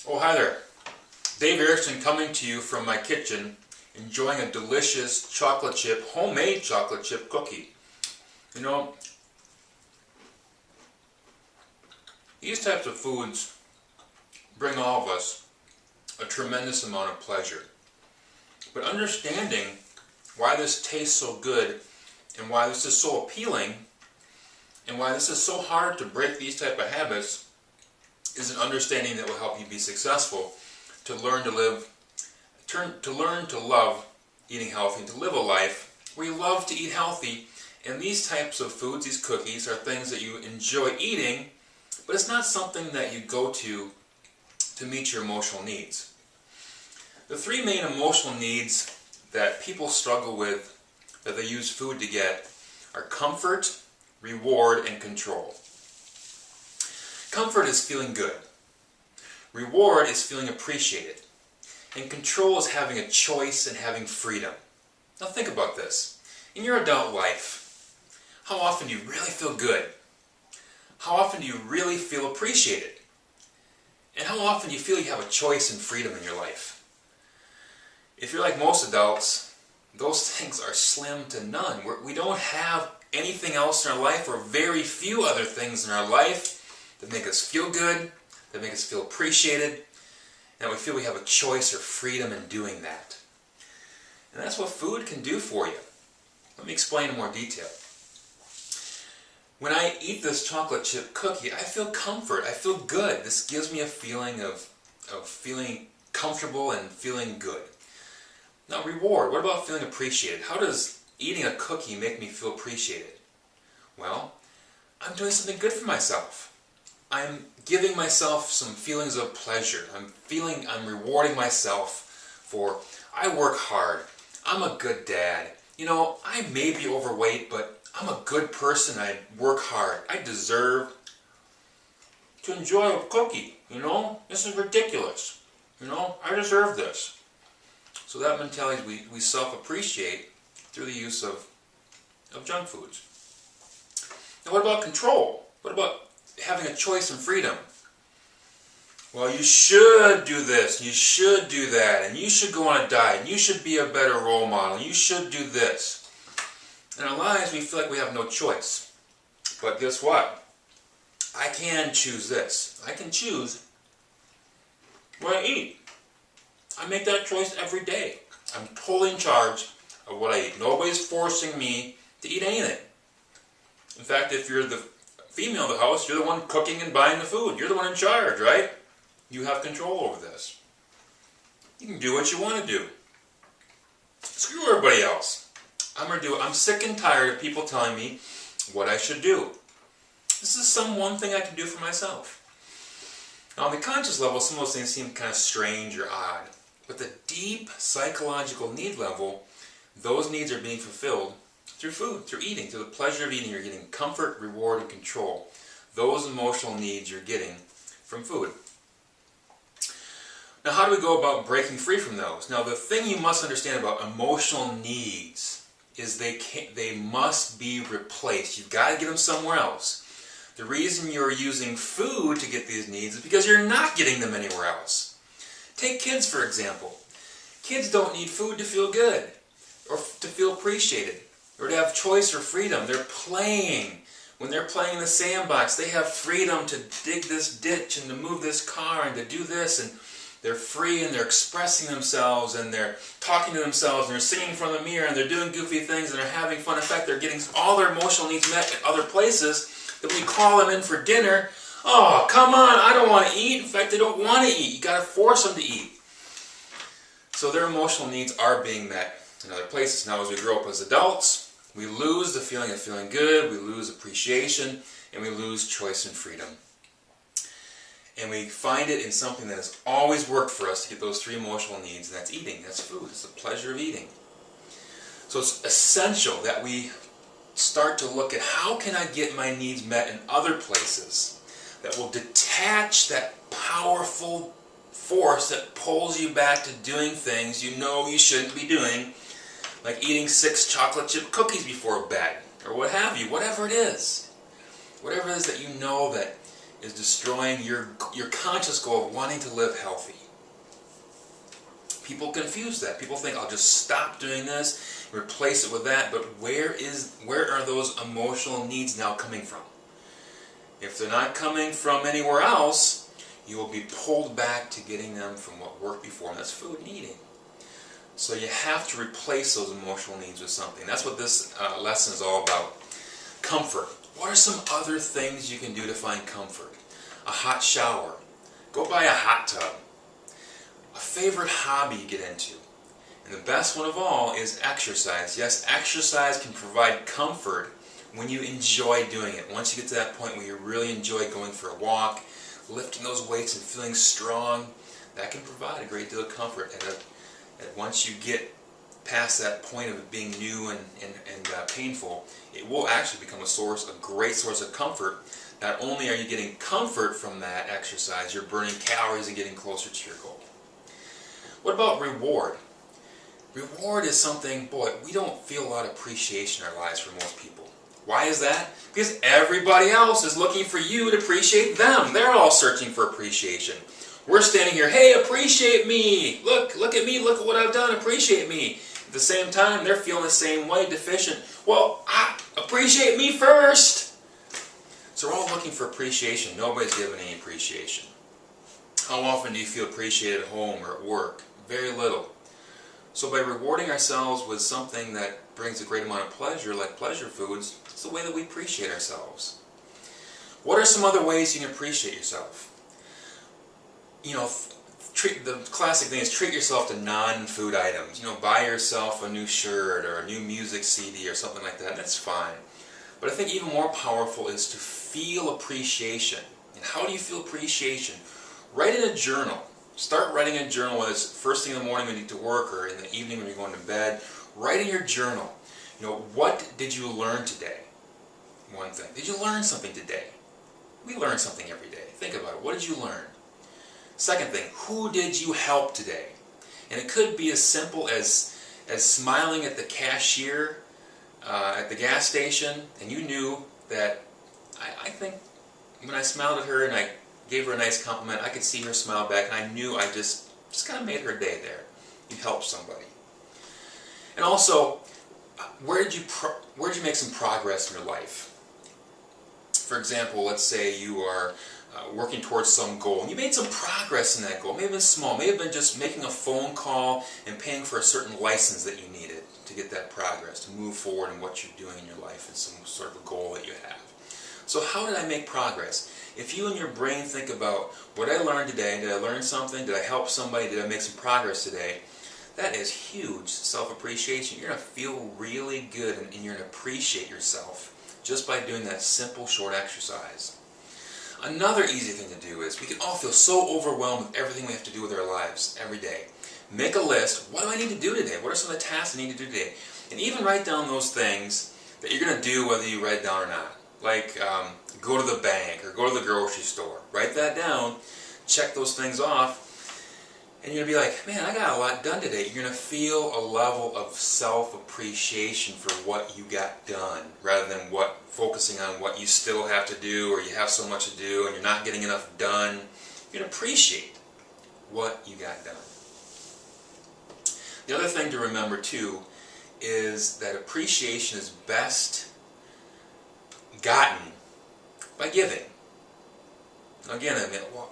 Oh, hi there. Dave Erickson coming to you from my kitchen, enjoying a delicious chocolate chip, homemade chocolate chip cookie. You know, these types of foods bring all of us a tremendous amount of pleasure. But understanding why this tastes so good and why this is so appealing and why this is so hard to break these type of habits is an understanding that will help you be successful, to learn to live, to learn to love eating healthy, and to live a life where you love to eat healthy. And these types of foods, these cookies, are things that you enjoy eating, but it's not something that you go to meet your emotional needs. The three main emotional needs that people struggle with, that they use food to get, are comfort, reward, and control. Comfort is feeling good. Reward is feeling appreciated. And control is having a choice and having freedom. Now think about this. In your adult life, how often do you really feel good? How often do you really feel appreciated? And how often do you feel you have a choice and freedom in your life? If you're like most adults, those things are slim to none. We don't have anything else in our life, or very few other things in our life that make us feel good, that make us feel appreciated, and we feel we have a choice or freedom in doing that. And that's what food can do for you. Let me explain in more detail. When I eat this chocolate chip cookie, I feel comfort, I feel good. This gives me a feeling of feeling comfortable and feeling good. Now reward, what about feeling appreciated? How does eating a cookie make me feel appreciated? Well, I'm doing something good for myself. I'm giving myself some feelings of pleasure. I'm rewarding myself for, I work hard, I'm a good dad. You know, I may be overweight, but I'm a good person, I work hard. I deserve to enjoy a cookie, you know? This is ridiculous. You know, I deserve this. So that mentality, we self-appreciate through the use of junk foods. Now what about control? What about having a choice and freedom? Well, you should do this, you should do that, and you should go on a diet, and you should be a better role model, and you should do this. In our lives, we feel like we have no choice. But guess what? I can choose this. I can choose what I eat. I make that choice every day. I'm totally in charge of what I eat. Nobody's forcing me to eat anything. In fact, if you're the female of the house, you're the one cooking and buying the food. You're the one in charge, right? You have control over this. You can do what you want to do. Screw everybody else. I'm sick and tired of people telling me what I should do. This is one thing I can do for myself. Now, on the conscious level, some of those things seem kind of strange or odd. But the deep psychological need level, those needs are being fulfilled through food, through eating, through the pleasure of eating. You're getting comfort, reward, and control. Those emotional needs you're getting from food. Now, how do we go about breaking free from those? Now, the thing you must understand about emotional needs is they must be replaced. You've got to get them somewhere else. The reason you're using food to get these needs is because you're not getting them anywhere else. Take kids, for example. Kids don't need food to feel good, or to feel appreciated, or to have choice or freedom. They're playing. When they're playing in the sandbox, they have freedom to dig this ditch and to move this car and to do this, and they're free and they're expressing themselves and they're talking to themselves and they're singing in front of the mirror and they're doing goofy things and they're having fun. In fact, they're getting all their emotional needs met at other places that when you call them in for dinner, oh, come on, I don't want to eat. In fact, they don't want to eat. You got to force them to eat. So their emotional needs are being met in other places. Now, as we grow up as adults, we lose the feeling of feeling good, we lose appreciation, and we lose choice and freedom. And we find it in something that has always worked for us to get those three emotional needs, and that's eating, that's food, it's the pleasure of eating. So it's essential that we start to look at how can I get my needs met in other places that will detach that powerful force that pulls you back to doing things you know you shouldn't be doing, like eating 6 chocolate chip cookies before bed, or what have you, whatever it is. Whatever it is that you know that is destroying your conscious goal of wanting to live healthy. People confuse that. People think, I'll just stop doing this, replace it with that, but where are those emotional needs now coming from? If they're not coming from anywhere else, you will be pulled back to getting them from what worked before, and that's food and eating. So you have to replace those emotional needs with something. That's what this lesson is all about. Comfort. What are some other things you can do to find comfort? A hot shower. Go buy a hot tub. A favorite hobby you get into. And the best one of all is exercise. Yes, exercise can provide comfort when you enjoy doing it. Once you get to that point where you really enjoy going for a walk, lifting those weights and feeling strong, that can provide a great deal of comfort. And once you get past that point of it being new and painful, it will actually become a great source of comfort. Not only are you getting comfort from that exercise, you're burning calories and getting closer to your goal. What about reward? Reward is something, boy, we don't feel a lot of appreciation in our lives for most people. Why is that? Because everybody else is looking for you to appreciate them. They're all searching for appreciation. We're standing here, hey, appreciate me. Look at me, look at what I've done, appreciate me. At the same time, they're feeling the same way, deficient. Well, appreciate me first. So we're all looking for appreciation. Nobody's giving any appreciation. How often do you feel appreciated at home or at work? Very little. So by rewarding ourselves with something that brings a great amount of pleasure, like pleasure foods, it's the way that we appreciate ourselves. What are some other ways you can appreciate yourself? You know, the classic thing is treat yourself to non-food items. You know, buy yourself a new shirt or a new music CD or something like that. That's fine. But I think even more powerful is to feel appreciation. And how do you feel appreciation? Write in a journal. Start writing in a journal, whether it's first thing in the morning when you get to work or in the evening when you're going to bed. Write in your journal. You know, what did you learn today? One thing. Did you learn something today? We learn something every day. Think about it. What did you learn? Second thing, who did you help today? And it could be as simple as smiling at the cashier at the gas station, and you knew that, I think when I smiled at her and I gave her a nice compliment, I could see her smile back, and I knew I just kind of made her day there. You helped somebody. And also, where did you make some progress in your life? For example, let's say you are working towards some goal, and you made some progress in that goal. It may have been small, may have been just making a phone call and paying for a certain license that you needed to get that progress, to move forward in what you're doing in your life and some sort of a goal that you have. So how did I make progress? If you in your brain think about what I learned today, did I learn something, did I help somebody, did I make some progress today, that is huge self-appreciation. You're going to feel really good and you're going to appreciate yourself just by doing that simple short exercise. Another easy thing to do is we can all feel so overwhelmed with everything we have to do with our lives every day. Make a list. What do I need to do today? What are some of the tasks I need to do today? And even write down those things that you're going to do whether you write it down or not. Like go to the bank or go to the grocery store. Write that down. Check those things off. And you're going to be like, man, I got a lot done today. You're going to feel a level of self-appreciation for what you got done, rather than focusing on what you still have to do or you have so much to do and you're not getting enough done. You're going to appreciate what you got done. The other thing to remember too is that appreciation is best gotten by giving. Again, I mean, well,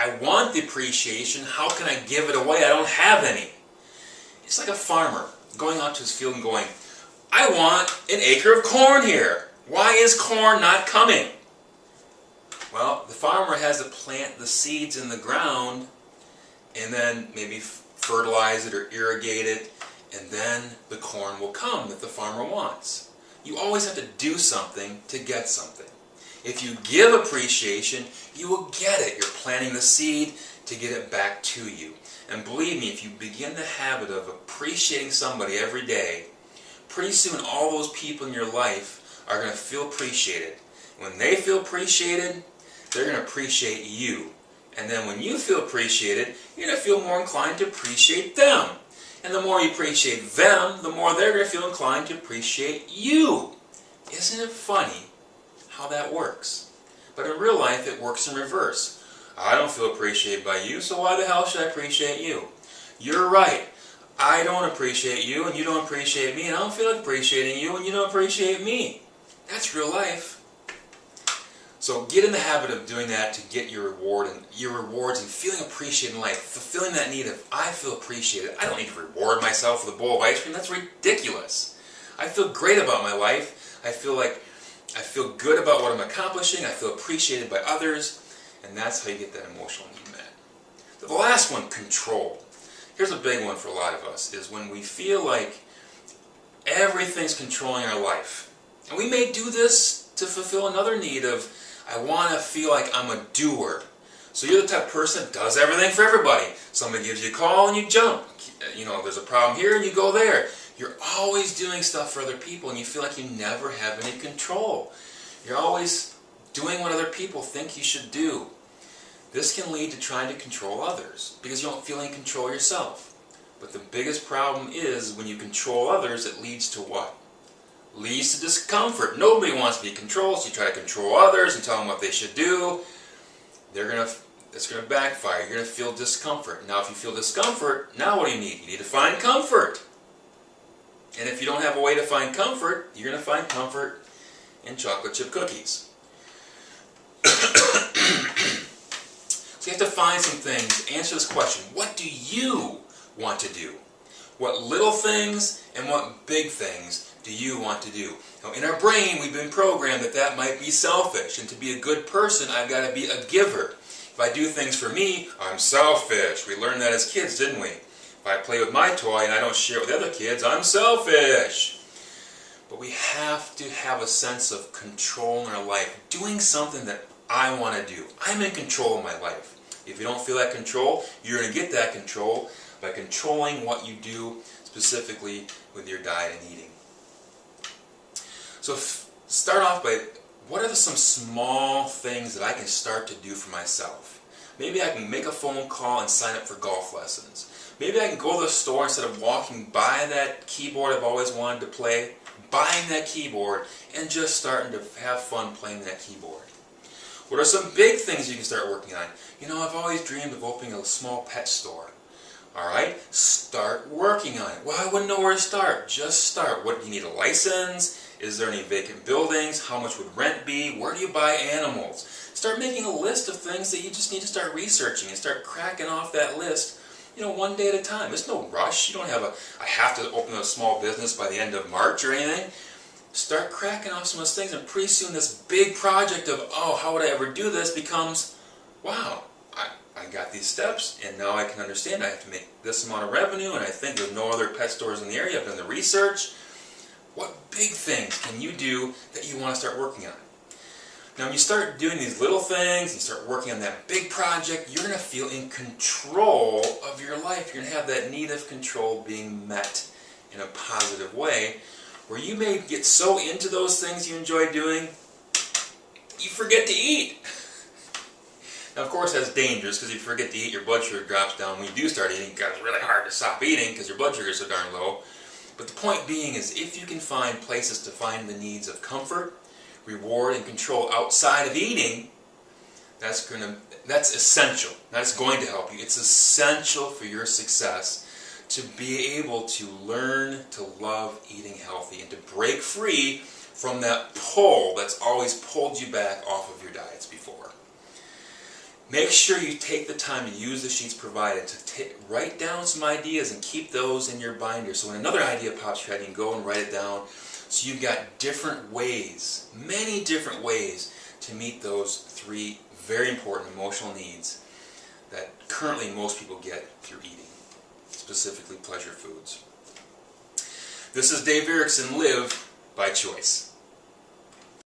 I want the appreciation. How can I give it away? I don't have any. It's like a farmer going out to his field and going, I want an acre of corn here. Why is corn not coming? Well, the farmer has to plant the seeds in the ground and then maybe fertilize it or irrigate it, and then the corn will come that the farmer wants. You always have to do something to get something. If you give appreciation, you will get it. You're planting the seed to get it back to you. And believe me, if you begin the habit of appreciating somebody every day, pretty soon all those people in your life are going to feel appreciated. When they feel appreciated, they're going to appreciate you. And then when you feel appreciated, you're going to feel more inclined to appreciate them. And the more you appreciate them, the more they're going to feel inclined to appreciate you. Isn't it funny how that works? But in real life, it works in reverse. I don't feel appreciated by you, so why the hell should I appreciate you? You're right. I don't appreciate you, and you don't appreciate me, and I don't feel like appreciating you, and you don't appreciate me. That's real life. So get in the habit of doing that to get your rewards and feeling appreciated in life, fulfilling that need of I feel appreciated. I don't need to reward myself with a bowl of ice cream. That's ridiculous. I feel great about my life. I feel good about what I'm accomplishing. I feel appreciated by others, and that's how you get that emotional need met. So the last one, control. Here's a big one for a lot of us, is when we feel like everything's controlling our life. And we may do this to fulfill another need of, I want to feel like I'm a doer. So you're the type of person that does everything for everybody. Somebody gives you a call and you jump. You know, there's a problem here and you go there. You're always doing stuff for other people and you feel like you never have any control. You're always doing what other people think you should do. This can lead to trying to control others because you don't feel in control yourself. But the biggest problem is when you control others, it leads to what? Leads to discomfort. Nobody wants to be controlled, so you try to control others and tell them what they should do. It's going to backfire. You're going to feel discomfort. Now if you feel discomfort, now what do you need? You need to find comfort. And if you don't have a way to find comfort, you're going to find comfort in chocolate chip cookies. So you have to find some things to answer this question. What do you want to do? What little things and what big things do you want to do? Now, in our brain, we've been programmed that might be selfish, and to be a good person, I've got to be a giver. If I do things for me, I'm selfish. We learned that as kids, didn't we? If I play with my toy and I don't share it with other kids, I'm selfish. But we have to have a sense of control in our life, doing something that I want to do. I'm in control of my life. If you don't feel that control, you're going to get that control by controlling what you do, specifically with your diet and eating. So start off by, what are some small things that I can start to do for myself? Maybe I can make a phone call and sign up for golf lessons. Maybe I can go to the store instead of walking by that keyboard I've always wanted to play, buying that keyboard and just starting to have fun playing that keyboard. What are some big things you can start working on? You know, I've always dreamed of opening a small pet store. Alright, start working on it. Well, I wouldn't know where to start. Just start. What, do you need a license? Is there any vacant buildings? How much would rent be? Where do you buy animals? Start making a list of things that you just need to start researching and start cracking off that list, you know, one day at a time. There's no rush. You don't have I have to open a small business by the end of March or anything. Start cracking off some of those things, and pretty soon this big project of, oh, how would I ever do this, becomes, wow, I got these steps, and now I can understand I have to make this amount of revenue, and I think there's no other pet stores in the area. I've done the research. What big things can you do that you want to start working on? Now, when you start doing these little things, you start working on that big project, you're going to feel in control of your life. You're going to have that need of control being met in a positive way, where you may get so into those things you enjoy doing, you forget to eat. Now, of course, that's dangerous, because if you forget to eat, your blood sugar drops down. When you do start eating, it's really hard to stop eating because your blood sugar is so darn low. But the point being is, if you can find places to find the needs of comfort, reward, and control outside of eating, that's essential. That's going to help you. It's essential for your success to be able to learn to love eating healthy and to break free from that pull that's always pulled you back off of your diets before. Make sure you take the time to use the sheets provided to write down some ideas and keep those in your binder. So when another idea pops your head, you can go and write it down. So you've got different ways, many different ways, to meet those 3 very important emotional needs that currently most people get through eating, specifically pleasure foods. This is Dave Erickson, Live by Choice.